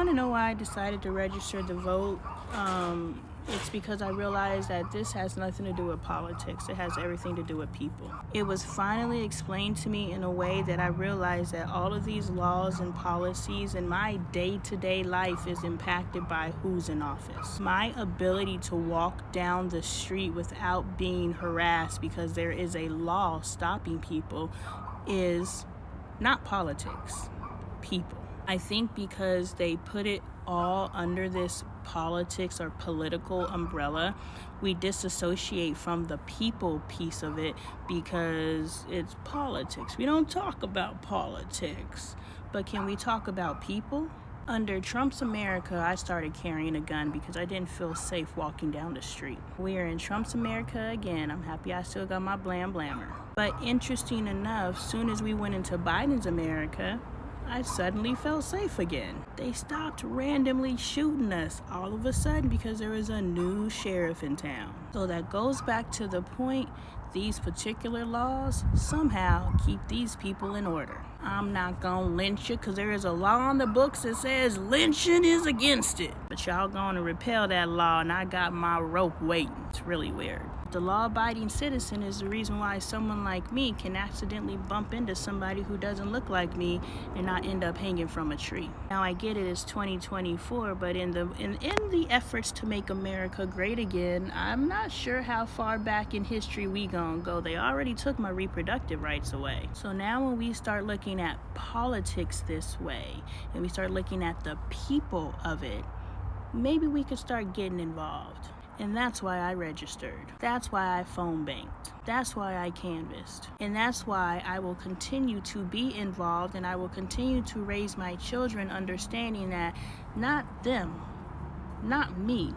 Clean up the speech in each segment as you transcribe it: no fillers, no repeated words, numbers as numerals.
want to know why I decided to register to vote? It's because I realized that this has nothing to do with politics. It has everything to do with people. It was finally explained to me in a way that I realized that all of these laws and policies in my day-to-day life is impacted by who's in office. My ability to walk down the street without being harassed because there is a law stopping people is not politics, people. I think because they put it all under this politics or political umbrella, we disassociate from the people piece of it because it's politics. We don't talk about politics, but can we talk about people? Under Trump's America, I started carrying a gun because I didn't feel safe walking down the street. We are in Trump's America again. I'm happy I still got my blam blammer. But interesting enough, soon as we went into Biden's America, I suddenly felt safe again. They stopped randomly shooting us all of a sudden because there was a new sheriff in town. So that goes back to the point, these particular laws somehow keep these people in order. I'm not gonna lynch you because there is a law on the books that says lynching is against it. But y'all gonna repeal that law and I got my rope waiting. It's really weird. The law-abiding citizen is the reason why someone like me can accidentally bump into somebody who doesn't look like me and not end up hanging from a tree. Now I get it, it's 2024, but in the efforts to make America great again, I'm not sure how far back in history we gonna go. They already took my reproductive rights away. So now when we start looking at politics this way and we start looking at the people of it, maybe we could start getting involved. And that's why I registered. That's why I phone banked. That's why I canvassed. And that's why I will continue to be involved and I will continue to raise my children understanding that not them, not me,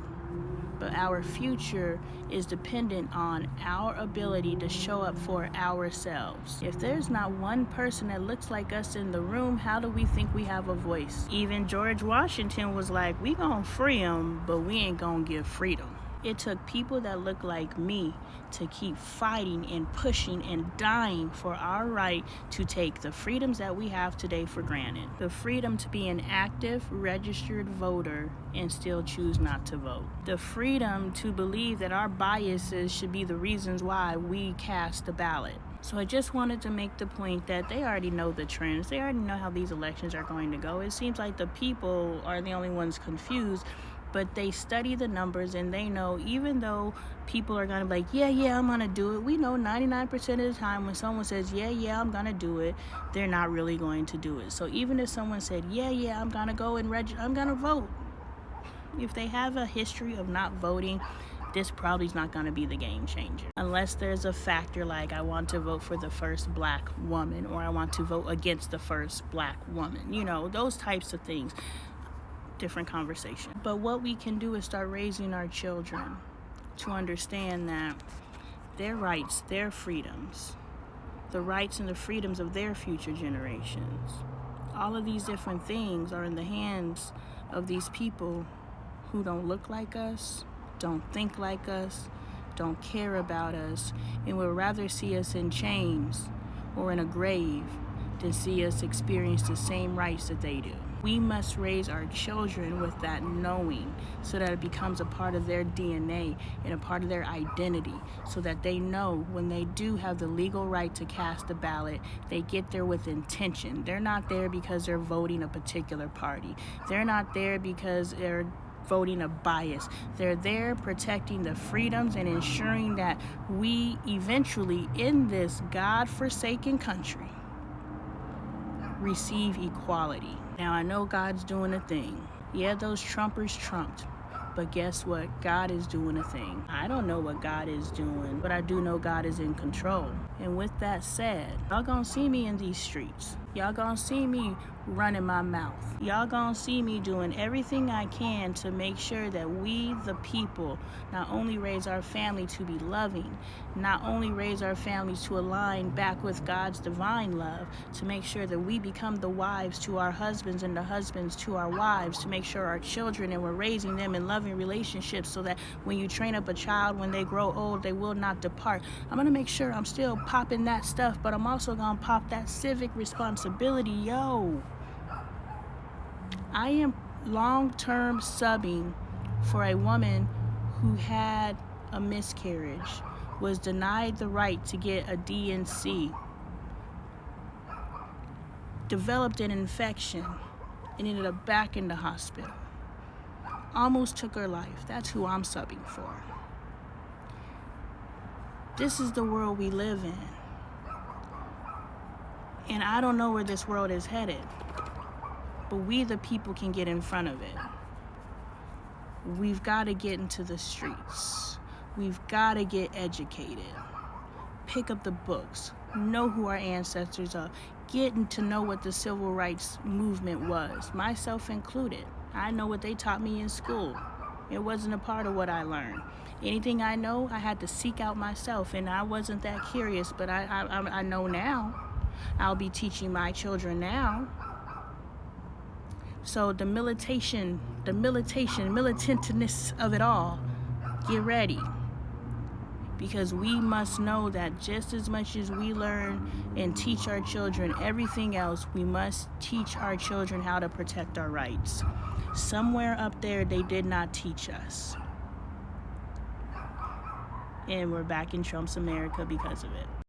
but our future is dependent on our ability to show up for ourselves. If there's not one person that looks like us in the room, how do we think we have a voice? Even George Washington was like, we gonna free them, but we ain't gonna give freedom. It took people that look like me to keep fighting and pushing and dying for our right to take the freedoms that we have today for granted. The freedom to be an active, registered voter and still choose not to vote. The freedom to believe that our biases should be the reasons why we cast a ballot. So I just wanted to make the point that they already know the trends. They already know how these elections are going to go. It seems like the people are the only ones confused, but they study the numbers and they know even though people are gonna be like, yeah, I'm gonna do it. We know 99% of the time when someone says, yeah, I'm gonna do it, they're not really going to do it. So even if someone said, yeah, I'm gonna go and I'm gonna vote. If they have a history of not voting, this probably is not going to be the game changer. Unless there's a factor like I want to vote for the first black woman or I want to vote against the first black woman. You know, those types of things. Different conversation. But what we can do is start raising our children to understand that their rights, their freedoms, the rights and the freedoms of their future generations, all of these different things are in the hands of these people who don't look like us, don't think like us, don't care about us, and would rather see us in chains or in a grave than see us experience the same rights that they do. We must raise our children with that knowing so that it becomes a part of their DNA and a part of their identity so that they know when they do have the legal right to cast a ballot, they get there with intention. They're not there because they're voting a particular party. They're not there because they're voting a bias. They're there protecting the freedoms and ensuring that we eventually in this God-forsaken country receive equality. Now I know God's doing a thing. Yeah, those Trumpers trumped. But guess what? God is doing a thing. I don't know what God is doing, but I do know God is in control. And with that said, y'all gonna see me in these streets. Y'all gonna see me running my mouth. Y'all gonna see me doing everything I can to make sure that we, the people, not only raise our family to be loving, not only raise our families to align back with God's divine love, to make sure that we become the wives to our husbands and the husbands to our wives, to make sure our children and we're raising them in loving relationships so that when you train up a child, when they grow old, they will not depart. I'm gonna make sure I'm still popping that stuff, but I'm also gonna pop that civic responsibility. Yo, I am long-term subbing for a woman who had a miscarriage, was denied the right to get a D&C, developed an infection, and ended up back in the hospital. Almost took her life. That's who I'm subbing for. This is the world we live in. And I don't know where this world is headed, but we the people can get in front of it. We've got to get into the streets. We've got to get educated. Pick up the books. Know who our ancestors are. Getting to know what the civil rights movement was, myself included. I know what they taught me in school. It wasn't a part of what I learned. Anything I know, I had to seek out myself, and I wasn't that curious, but I know now. I'll be teaching my children now. So the militantness of it all, get ready. Because we must know that just as much as we learn and teach our children everything else, we must teach our children how to protect our rights. Somewhere up there, they did not teach us. And we're back in Trump's America because of it.